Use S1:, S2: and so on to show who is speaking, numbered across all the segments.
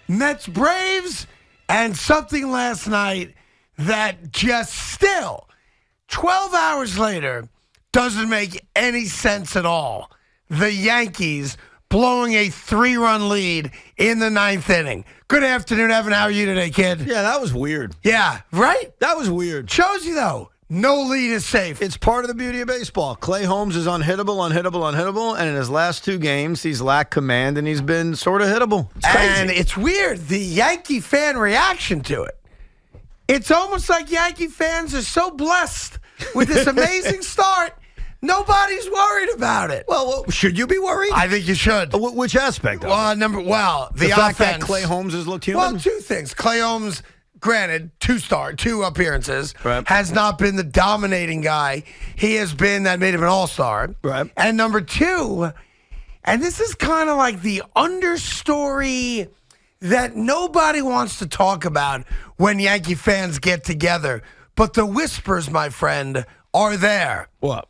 S1: Mets Braves, and something last night that just still, 12 hours later, doesn't make any sense at all. The Yankees blowing a 3-run lead in the 9th inning. Good afternoon, Evan. How are you today, kid?
S2: Yeah, that was weird.
S1: Yeah, right?
S2: That was weird.
S1: Shows you, though, no lead is safe.
S2: It's part of the beauty of baseball. Clay Holmes is unhittable, and in his last 2 games, he's lacked command, and he's been sort of hittable. It's crazy.
S1: And it's weird, the Yankee fan reaction to it. It's almost like Yankee fans are so blessed with this amazing start, nobody's worried about it.
S2: Well, should you be worried?
S1: I think you should.
S2: Which aspect of it?
S1: The
S2: fact
S1: offense.
S2: that Clay Holmes has looked human?
S1: Well, 2 things. Clay Holmes, granted, 2 appearances,
S2: right,
S1: has not been the dominating guy he has been that made him an all-star.
S2: Right.
S1: And number 2, and this is kind of like the understory that nobody wants to talk about when Yankee fans get together, but the whispers, my friend, are there.
S2: What?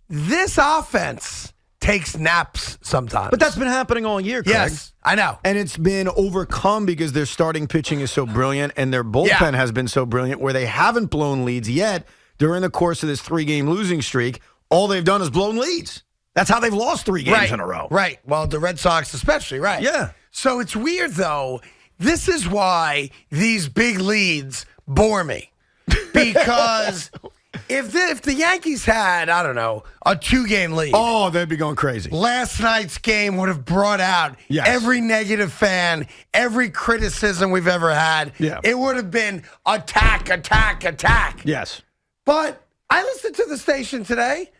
S1: This offense takes naps sometimes.
S2: But that's been happening all year, Craig.
S1: Yes, I know.
S2: And it's been overcome because their starting pitching is so brilliant and their bullpen has been so brilliant where they haven't blown leads yet during the course of this 3-game losing streak. All they've done is blown leads. That's how they've lost 3 games in a row.
S1: Right. Well, the Red Sox especially, right.
S2: Yeah.
S1: So it's weird, though. This is why these big leads bore me. Because if the Yankees had, I don't know, a 2-game lead.
S2: Oh, they'd be going crazy.
S1: Last night's game would have brought out every negative fan, every criticism we've ever had.
S2: Yeah.
S1: It would have been attack.
S2: Yes.
S1: But I listened to the station today.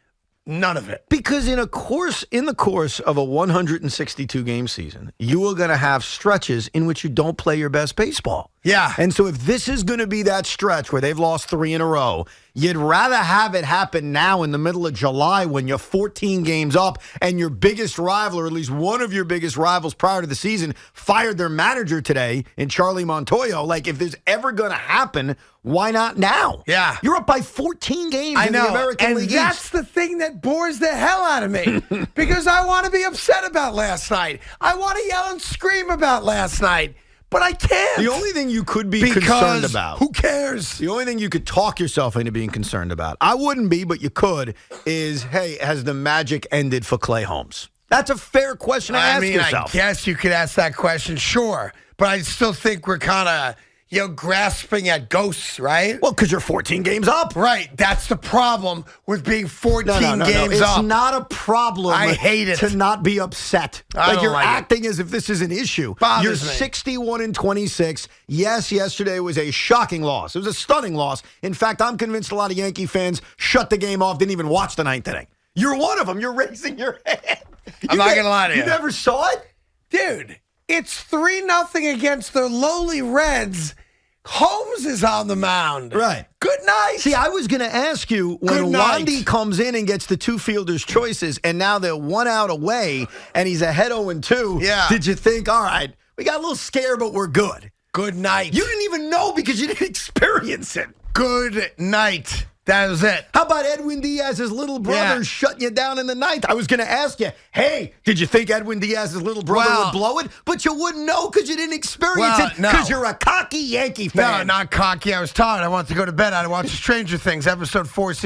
S1: None of it.
S2: Because in the course of a 162-game season, you are going to have stretches in which you don't play your best baseball.
S1: Yeah.
S2: And so if this is going to be that stretch where they've lost 3 in a row, you'd rather have it happen now in the middle of July when you're 14 games up and your biggest rival, or at least one of your biggest rivals prior to the season, fired their manager today in Charlie Montoyo. Like, if this ever going to happen, why not now?
S1: Yeah.
S2: You're up by 14 games in the American League East.
S1: And that's the thing that bores the hell out of me. Because I want to be upset about last night. I want to yell and scream about last night. But I can't.
S2: The only thing you could be concerned about.
S1: Who cares?
S2: The only thing you could talk yourself into being concerned about, I wouldn't be, but you could, is, hey, has the magic ended for Clay Holmes? That's a fair question to ask yourself.
S1: I guess you could ask that question, sure. But I still think we're kind of, grasping at ghosts, right?
S2: Well, because you're 14 games up.
S1: Right. That's the problem with being 14 games up.
S2: It's not a problem.
S1: I hate it.
S2: To not be upset. You're acting as if this is an issue. You're 61-26. Yes, yesterday was a shocking loss. It was a stunning loss. In fact, I'm convinced a lot of Yankee fans shut the game off, didn't even watch the 9th inning. You're one of them. You're raising your hand.
S1: I'm not going to lie to you.
S2: You never saw it?
S1: Dude, it's 3-0 against the lowly Reds. Holmes is on the mound.
S2: Right.
S1: Good night.
S2: See, I was going to ask you, when Wandy comes in and gets the 2 fielders' choices, and now they're 1 out away, and he's ahead 0-2, did you think, all right, we got a little scared, but we're good?
S1: Good night.
S2: You didn't even know because you didn't experience it.
S1: Good night. That was it.
S2: How about Edwin Diaz's little brother shutting you down in the 9th? I was going to ask you, hey, did you think Edwin Diaz's little brother would blow it? But you wouldn't know because you didn't experience it because you're a cocky Yankee fan.
S1: No, not cocky. I was tired. I wanted to go to bed. I watched Stranger Things, episode 6,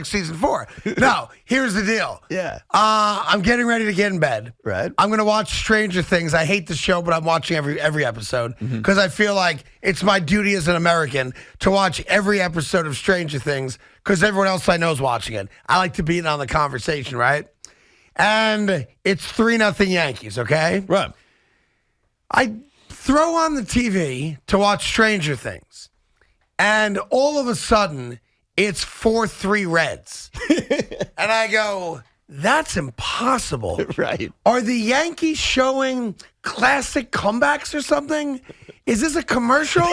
S1: season 4. No, here's the deal.
S2: Yeah.
S1: I'm getting ready to get in bed.
S2: Right.
S1: I'm going to watch Stranger Things. I hate the show, but I'm watching every episode because I feel like it's my duty as an American to watch every episode of Stranger Things because everyone else I know is watching it. I like to be in on the conversation, right? And it's 3-0 Yankees, okay?
S2: Right.
S1: I throw on the TV to watch Stranger Things, and all of a sudden, it's 4-3 Reds. And I go, that's impossible.
S2: Right.
S1: Are the Yankees showing classic comebacks or something? Is this a commercial?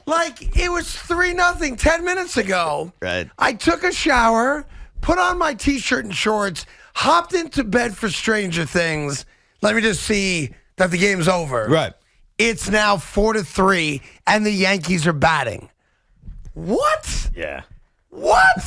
S1: Like, it was 3-0 10 minutes ago.
S2: Right.
S1: I took a shower, put on my T-shirt and shorts, hopped into bed for Stranger Things. Let me just see that the game's over.
S2: Right.
S1: It's now 4-3, and the Yankees are batting. What?
S2: Yeah.
S1: What?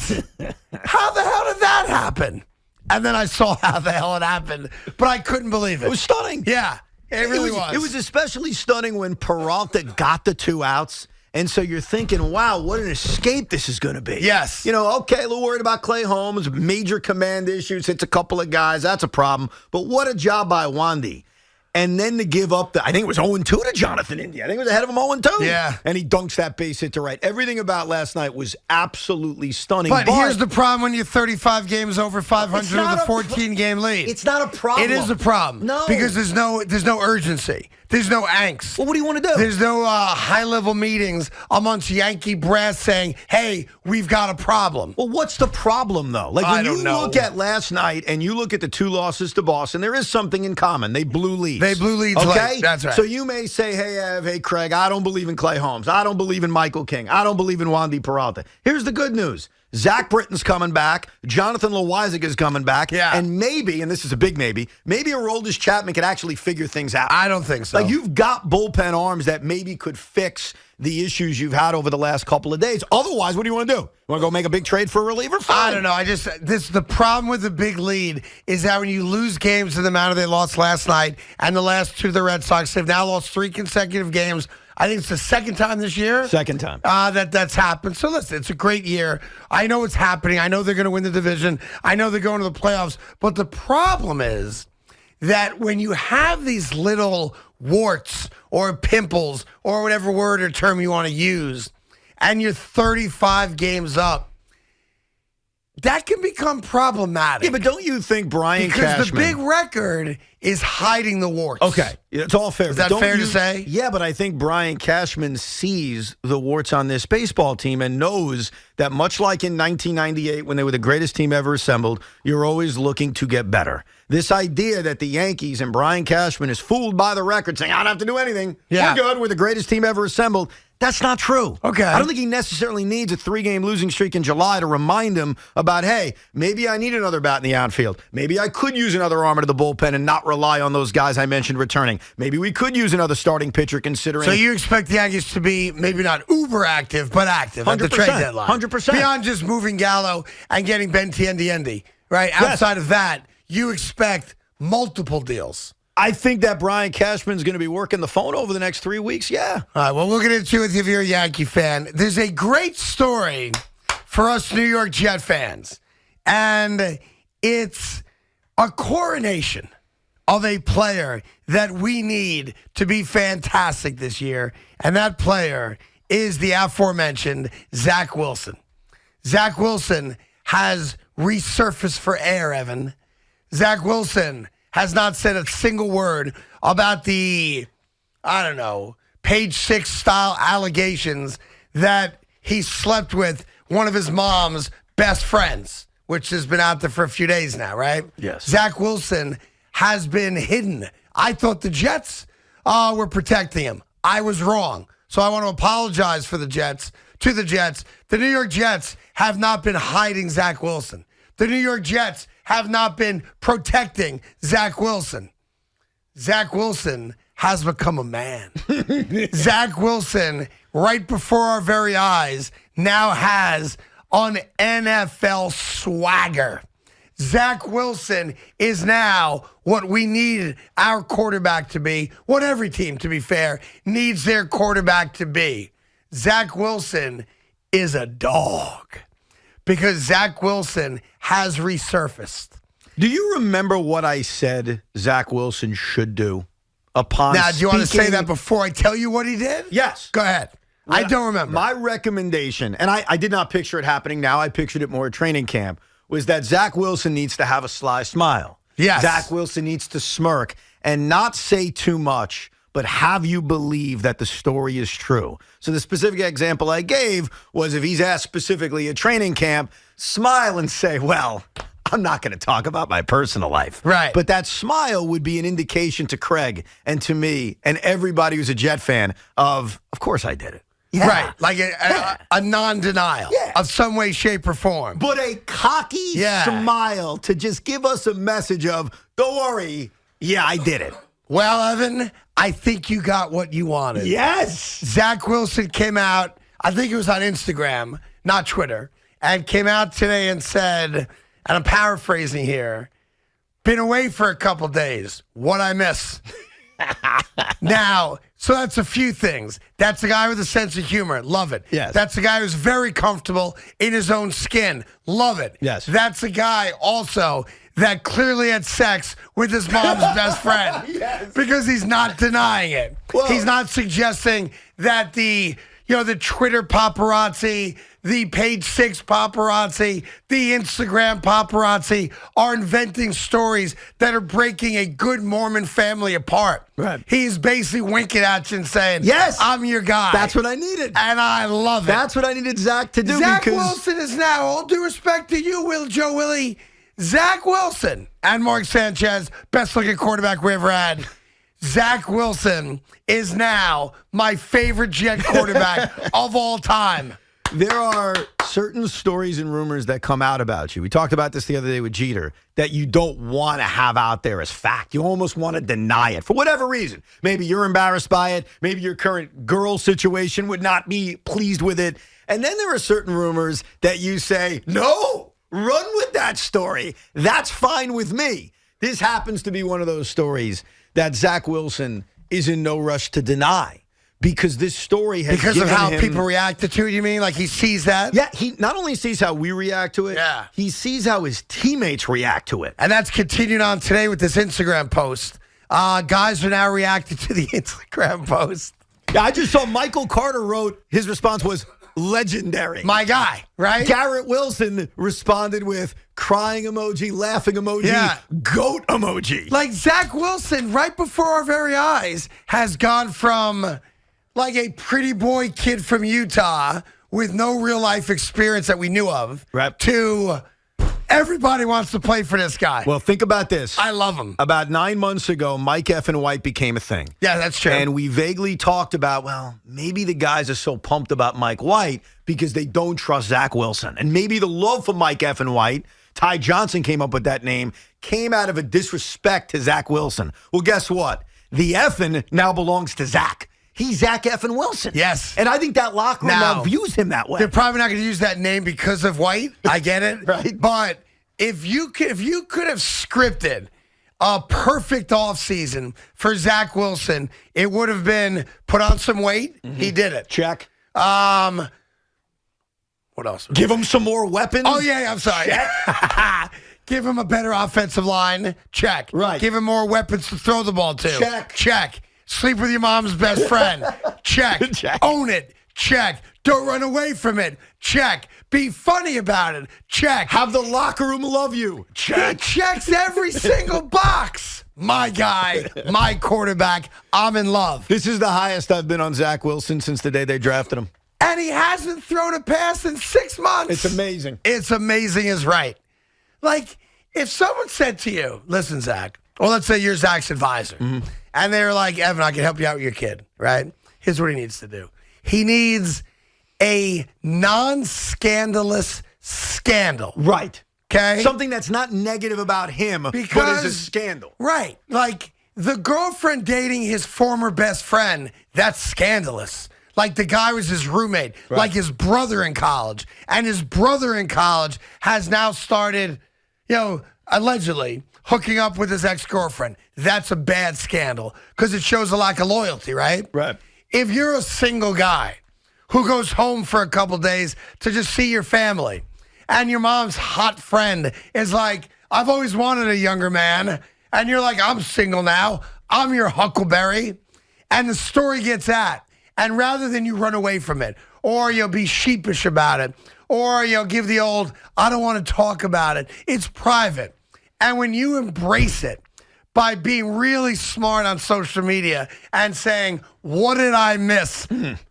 S1: How the hell did that happen? And then I saw how the hell it happened, but I couldn't believe it.
S2: It was stunning.
S1: Yeah. It really was.
S2: It was especially stunning when Peralta got the 2 outs. And so you're thinking, wow, what an escape this is going to be.
S1: Yes.
S2: Okay, a little worried about Clay Holmes, major command issues, hits a couple of guys. That's a problem. But what a job by Wandy. And then to give up I think it was 0-2 to Jonathan India. I think it was ahead of him 0-2.
S1: Yeah.
S2: And he dunks that base hit to right. Everything about last night was absolutely stunning.
S1: But here's the problem when you're 35 games over 500 with a 14-game lead.
S2: It's not a problem.
S1: It is a problem.
S2: No.
S1: Because there's no urgency. There's no angst.
S2: Well, what do you want to do?
S1: There's no high-level meetings amongst Yankee brass saying, hey, we've got a problem.
S2: Well, what's the problem, though? Like,
S1: I
S2: when
S1: don't
S2: you
S1: know.
S2: look at last night and you look at the 2 losses to Boston, there is something in common. They blew leads.
S1: They blew leads
S2: okay?
S1: late. That's right.
S2: So you may say, hey, Ev, hey, Craig, I don't believe in Clay Holmes. I don't believe in Michael King. I don't believe in Wandy Peralta. Here's the good news. Zach Britton's coming back. Jonathan Loizaga is coming back.
S1: Yeah.
S2: And maybe, and this is a big maybe Aroldis Chapman could actually figure things out.
S1: I don't think so.
S2: Like, you've got bullpen arms that maybe could fix the issues you've had over the last couple of days. Otherwise, what do you want to do? You want to go make a big trade for a reliever? Fine.
S1: I don't know. The problem with the big lead is that when you lose games in the manner they lost last night and the last 2 of the Red Sox, they've now lost 3 consecutive games. I think it's the second time this year.
S2: Second time.
S1: That's happened. So listen, it's a great year. I know it's happening. I know they're going to win the division. I know they're going to the playoffs. But the problem is that when you have these little warts or pimples or whatever word or term you want to use, and you're 35 games up, that can become problematic.
S2: Yeah, but don't you think Brian Cashman...
S1: Because the big record is hiding the warts.
S2: Okay, it's all fair.
S1: Is that fair to say?
S2: Yeah, but I think Brian Cashman sees the warts on this baseball team and knows that much like in 1998 when they were the greatest team ever assembled, you're always looking to get better. This idea that the Yankees and Brian Cashman is fooled by the record saying, I don't have to do anything.
S1: Yeah.
S2: We're good. We're the greatest team ever assembled. That's not true.
S1: Okay.
S2: I don't think he necessarily needs a 3-game losing streak in July to remind him about, hey, maybe I need another bat in the outfield. Maybe I could use another arm to the bullpen and not rely on those guys I mentioned returning. Maybe we could use another starting pitcher considering...
S1: So you expect the Yankees to be maybe not uber active, but active at the
S2: 100%,
S1: trade deadline.
S2: 100%.
S1: Beyond just moving Gallo and getting Benintendi, right?
S2: Yes.
S1: Outside of that, you expect multiple deals.
S2: I think that Brian Cashman's going to be working the phone over the next 3 weeks, yeah.
S1: All right, well, we'll get into it if you're a Yankee fan. There's a great story for us New York Jet fans, and it's a coronation of a player that we need to be fantastic this year, and that player is the aforementioned Zach Wilson. Zach Wilson has resurfaced for air, Evan. Zach Wilson has not said a single word about the, Page 6 style allegations that he slept with one of his mom's best friends, which has been out there for a few days now, right?
S2: Yes.
S1: Zach Wilson has been hidden. I thought the Jets were protecting him. I was wrong. So I want to apologize to the Jets. The New York Jets have not been hiding Zach Wilson. The New York Jets have not been protecting Zach Wilson. Zach Wilson has become a man. Zach Wilson, right before our very eyes, now has an NFL swagger. Zach Wilson is now what we need our quarterback to be, what every team, to be fair, needs their quarterback to be. Zach Wilson is a dog because Zach Wilson has resurfaced.
S2: Do you remember what I said Zach Wilson should do upon
S1: Now, do you want to say
S2: speaking-
S1: that before I tell you what he did?
S2: Yes.
S1: Go ahead. I don't remember.
S2: My recommendation, and I did not picture it happening now, I pictured it more at training camp, was that Zach Wilson needs to have a sly smile.
S1: Yes.
S2: Zach Wilson needs to smirk and not say too much, but have you believe that the story is true. So the specific example I gave was if he's asked specifically at training camp, smile and say, well, I'm not going to talk about my personal life.
S1: Right.
S2: But that smile would be an indication to Craig and to me and everybody who's a Jet fan of course I did it. Yeah.
S1: Right. Like a non-denial of some way, shape, or form.
S2: But a cocky smile to just give us a message of, don't worry, yeah, I did it.
S1: Well, Evan, I think you got what you wanted.
S2: Yes.
S1: Zach Wilson came out, I think it was on Instagram, not Twitter, and came out today and said, and I'm paraphrasing here, been away for a couple days. What'd I miss? Now, so that's a few things. That's a guy with a sense of humor. Love it.
S2: Yes.
S1: That's a guy who's very comfortable in his own skin. Love it.
S2: Yes.
S1: That's a guy also that clearly had sex with his mom's best friend.
S2: Yes.
S1: Because he's not denying it.
S2: Well-
S1: He's not suggesting that the Twitter paparazzi, the Page 6 paparazzi, the Instagram paparazzi are inventing stories that are breaking a good Mormon family apart.
S2: Right.
S1: He's basically winking at you and saying,
S2: Yes.
S1: I'm your guy.
S2: That's what I needed.
S1: And I love it.
S2: That's what I needed Zach to do.
S1: Zach
S2: because
S1: Wilson is now, all due respect to you, Joe Willie, Zach Wilson and Mark Sanchez, best looking quarterback we ever had. Zach Wilson is now my favorite Jet quarterback of all time.
S2: there are certain stories and rumors that come out about you. We talked about this the other day with Jeter, that you don't want to have out there as fact. You almost want to deny it for whatever reason. Maybe you're embarrassed by it. Maybe your current girl situation would not be pleased with it. And then there are certain rumors that you say, no, run with that story. That's fine with me. This happens to be one of those stories that Zach Wilson is in no rush to deny, because this story has
S1: Because of
S2: given
S1: how
S2: him,
S1: people reacted to it, you mean? Like he sees that?
S2: Yeah, he not only sees how we react to it,
S1: Yeah.
S2: he sees how his teammates react to it.
S1: And that's continued on today with this Instagram post. Guys are now reacting to the Instagram post.
S2: Yeah, I just saw Michael Carter wrote, his response was legendary.
S1: My guy, right?
S2: Garrett Wilson responded with crying emoji, laughing emoji,
S1: Yeah.
S2: goat emoji.
S1: Like Zach Wilson, right before our very eyes, has gone from like a pretty boy kid from Utah with no real life experience that we knew of,
S2: Right.
S1: to everybody wants to play for this guy.
S2: Well, think about this.
S1: I love him.
S2: About 9 months ago, Mike F. White became a thing.
S1: Yeah, that's true.
S2: And we vaguely talked about, well, maybe the guys are so pumped about Mike White because they don't trust Zach Wilson. And maybe the love for Mike F. White, Ty Johnson came up with that name, came out of a disrespect to Zach Wilson. Well, guess what? The effing now belongs to Zach. He's Zach effing Wilson.
S1: Yes.
S2: And I think that locker room now views him that way.
S1: They're probably not going to use that name because of White. I get it.
S2: Right.
S1: But if you could have scripted a perfect offseason for Zach Wilson, it would have been put on some weight.
S2: Mm-hmm.
S1: He did it.
S2: Check.
S1: What else?
S2: Give him some more weapons.
S1: Oh, yeah, I'm sorry. Give him a better offensive line. Check.
S2: Right.
S1: Give him more weapons to throw the ball to.
S2: Check.
S1: Check. Sleep with your mom's best friend. Check.
S2: Check.
S1: Own it. Check. Don't run away from it. Check. Be funny about it. Check.
S2: Have the locker room love you.
S1: He checks every single box. My guy, my quarterback. I'm in love.
S2: This is the highest I've been on Zach Wilson since the day they drafted him.
S1: And he hasn't thrown a pass in 6 months.
S2: It's amazing.
S1: It's amazing is right. Like, if someone said to you, listen, Zach, or let's say you're Zach's advisor, and they're like, Evan, I can help you out with your kid, right? Here's what he needs to do. He needs a non-scandalous scandal.
S2: Right.
S1: Okay?
S2: Something that's not negative about him, but is a scandal.
S1: Right. Like, the girlfriend dating his former best friend, that's scandalous. Like, the guy was his roommate, like his brother in college. And his brother in college has now started, allegedly hooking up with his ex-girlfriend. That's a bad scandal because it shows a lack of loyalty, right?
S2: Right.
S1: If you're a single guy who goes home for a couple days to just see your family and your mom's hot friend is like, I've always wanted a younger man, and you're like, I'm single now, I'm your Huckleberry, and the story gets out. And rather than you run away from it, or you'll be sheepish about it, or you'll give the old, I don't want to talk about it, it's private. And when you embrace it by being really smart on social media and saying, what did I miss?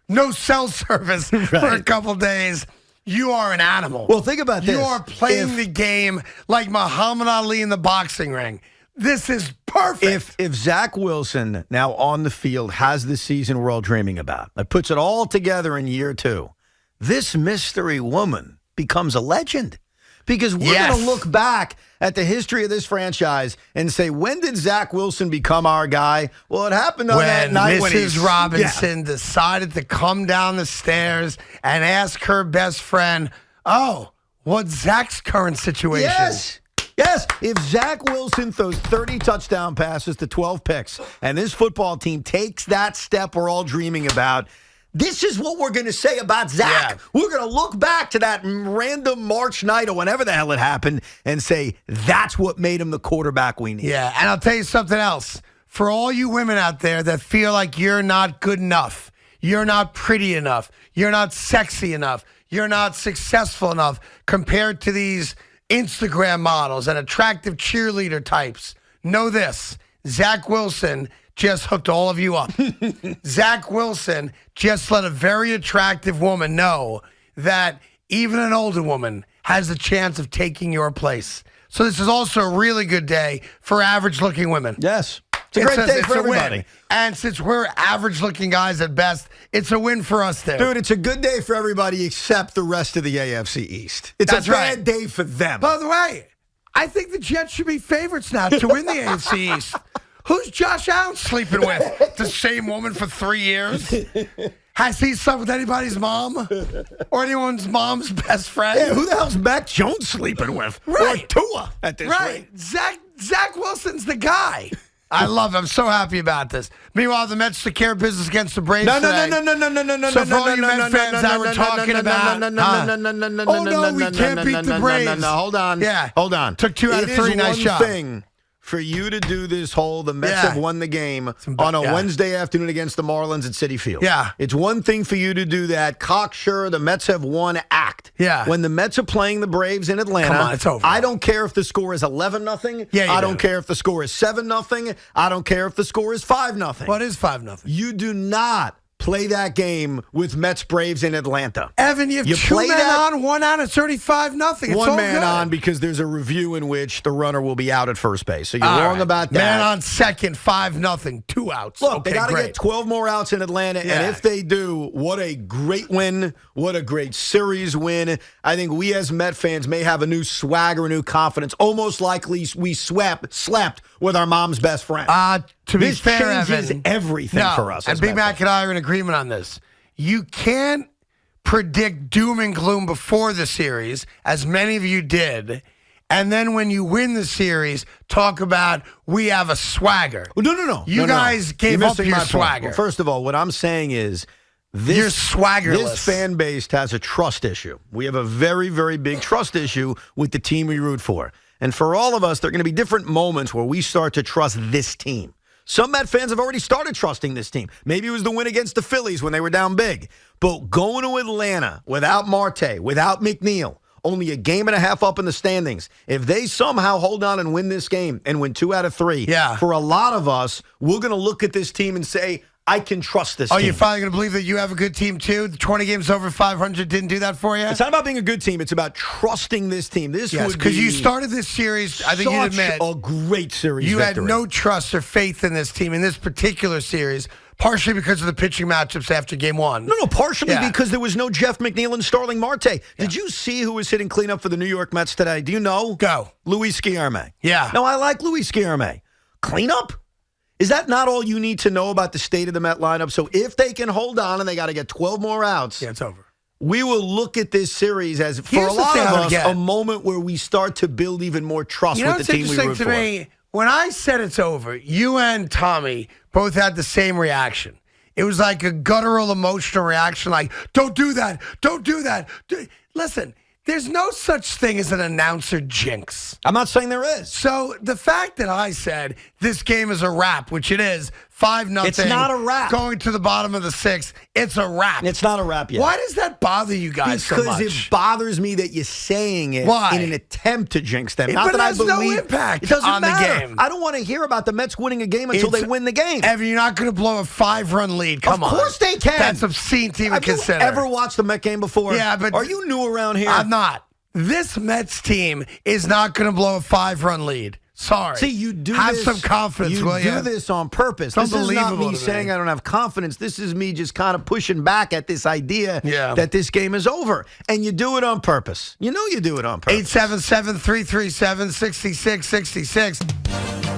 S1: No cell service for a couple days. You are an animal.
S2: Well, think about this.
S1: You are playing the game like Muhammad Ali in the boxing ring. This is perfect.
S2: If Zach Wilson now on the field has the season we're all dreaming about, that puts it all together in year 2, this mystery woman becomes a legend. Because we're going to look back at the history of this franchise and say, when did Zach Wilson become our guy? Well, it happened on that night when
S1: Mrs. Robinson decided to come down the stairs and ask her best friend, what's Zach's current situation?
S2: Yes. Yes, if Zach Wilson throws 30 touchdown passes to 12 picks and this football team takes that step we're all dreaming about, this is what we're going to say about Zach.
S1: Yeah.
S2: We're going to look back to that random March night or whenever the hell it happened and say, that's what made him the quarterback we need.
S1: Yeah, and I'll tell you something else. For all you women out there that feel like you're not good enough, you're not pretty enough, you're not sexy enough, you're not successful enough compared to these Instagram models and attractive cheerleader types, know this. Zach Wilson just hooked all of you up. Zach Wilson just let a very attractive woman know that even an older woman has a chance of taking your place. So this is also a really good day for average-looking women.
S2: Yes. It's a great day for everybody.
S1: Win. And since we're average-looking guys at best, it's a win for us there.
S2: Dude, it's a good day for everybody except the rest of the AFC East. It's
S1: That's
S2: a bad
S1: right.
S2: day for them.
S1: By the way, I think the Jets should be favorites now to win the AFC East. Who's Josh Allen sleeping with? The same woman for 3 years? Has he slept with anybody's mom? Or anyone's mom's best friend?
S2: Yeah, who the hell's Mac Jones sleeping with?
S1: Right.
S2: Or Tua at this
S1: Right.
S2: rate.
S1: Zach Wilson's the guy. I love it. I'm so happy about this. Meanwhile, the Mets took care of business against the Braves today.
S2: No.
S1: So for all you Met fans that were talking about, oh no, we can't beat the Braves.
S2: No, hold on.
S1: Yeah.
S2: Hold on.
S1: Took 2 out of 3. Nice job.
S2: It is one thing for you to do this whole, the Mets
S1: Yeah.
S2: have won the game on a Wednesday afternoon against the Marlins at Citi Field.
S1: Yeah.
S2: It's one thing for you to do that cocksure, the Mets have won act.
S1: Yeah.
S2: When the Mets are playing the Braves in Atlanta,
S1: Come on, it's over.
S2: I don't care if the score is 11-0.
S1: Yeah, you
S2: I
S1: do.
S2: don't care if the score is 7-0. I don't care if the score is 5-0.
S1: What is 5-0?
S2: You do not play that game with Mets Braves in Atlanta.
S1: Evan, you have
S2: You
S1: 2
S2: play
S1: men
S2: that-
S1: on, 1 out, it's 35-0. It's
S2: One
S1: all
S2: man
S1: good.
S2: on because there's a review in which the runner will be out at first base. So you're
S1: All
S2: wrong
S1: right.
S2: about that.
S1: Man on second, 5-0, 2 outs.
S2: Look,
S1: okay,
S2: they got to
S1: great.
S2: get 12 more outs in Atlanta,
S1: Yeah.
S2: and if they do, what a great win. What a great series win. I think we as Met fans may have a new swagger, a new confidence, almost like we slept with our mom's best friend.
S1: To be
S2: This
S1: fair,
S2: changes
S1: Evan,
S2: everything for us.
S1: And
S2: as
S1: Big
S2: Met
S1: Mac
S2: fans.
S1: and I are in agreement on this. You can't predict doom and gloom before the series, as many of you did, and then when you win the series, talk about we have a swagger.
S2: Well, no.
S1: You guys gave
S2: You're
S1: up
S2: missing
S1: your
S2: my point.
S1: swagger.
S2: Well, first of all, what I'm saying is this,
S1: You're swaggerless.
S2: This fan base has a trust issue. We have a very, very big trust issue with the team we root for. And for all of us, there are going to be different moments where we start to trust this team. Some Met fans have already started trusting this team. Maybe it was the win against the Phillies when they were down big. But going to Atlanta without Marte, without McNeil, only a game and a half up in the standings. If they somehow hold on and win this game and win 2 out of 3, for a lot of us, we're going to look at this team and say, I can trust this team.
S1: You're finally going to believe that you have a good team, too? The 20 games over 500 didn't do that for you?
S2: It's not about being a good team. It's about trusting this team. This would be
S1: because you started this series, I think you admit,
S2: a great series
S1: you
S2: victory.
S1: had no trust or faith in this team in this particular series, partially because of the pitching matchups after game 1.
S2: No, partially because there was no Jeff McNeil and Starling Marte. Did you see who was hitting cleanup for the New York Mets today? Do you know?
S1: Go.
S2: Luis Guillorme.
S1: Yeah.
S2: No, I like Luis Guillorme. Cleanup? Is that not all you need to know about the state of the Met lineup? So if they can hold on and they got to get 12 more outs,
S1: it's over.
S2: We will look at this series as, for a lot of us, a moment where we start to build even more trust with the team we root for.
S1: You know what's interesting to me? When I said it's over, you and Tommy both had the same reaction. It was like a guttural, emotional reaction, like, don't do that, don't do that. Listen, there's no such thing as an announcer jinx.
S2: I'm not saying there is.
S1: So the fact that I said this game is a wrap, which it is, 5-0.
S2: It's not a wrap.
S1: Going to the bottom of the 6th, it's a wrap.
S2: It's not a wrap yet.
S1: Why does that bother you guys so much?
S2: Because it bothers me that you're saying it in an attempt to jinx them.
S1: Not
S2: that I believe
S1: no impact
S2: it doesn't
S1: on
S2: matter.
S1: the game.
S2: I don't want to hear about the Mets winning a game until they win the game.
S1: Evan, you're not going to blow a 5-run lead. Come on.
S2: Of course they can.
S1: That's obscene to even consider.
S2: Have you ever watched the Met game before?
S1: Yeah, but
S2: are you new around here?
S1: I'm not. This Mets team is not going to blow a 5-run lead. Sorry.
S2: See, you do
S1: have
S2: this,
S1: some confidence, will you?
S2: You do this on purpose.
S1: It's
S2: This is not
S1: unbelievable
S2: me
S1: to
S2: saying
S1: me.
S2: I don't have confidence. This is me just kind of pushing back at this idea
S1: Yeah.
S2: that this game is over. And you do it on purpose. You know you do it on purpose.
S1: 877-337-6666.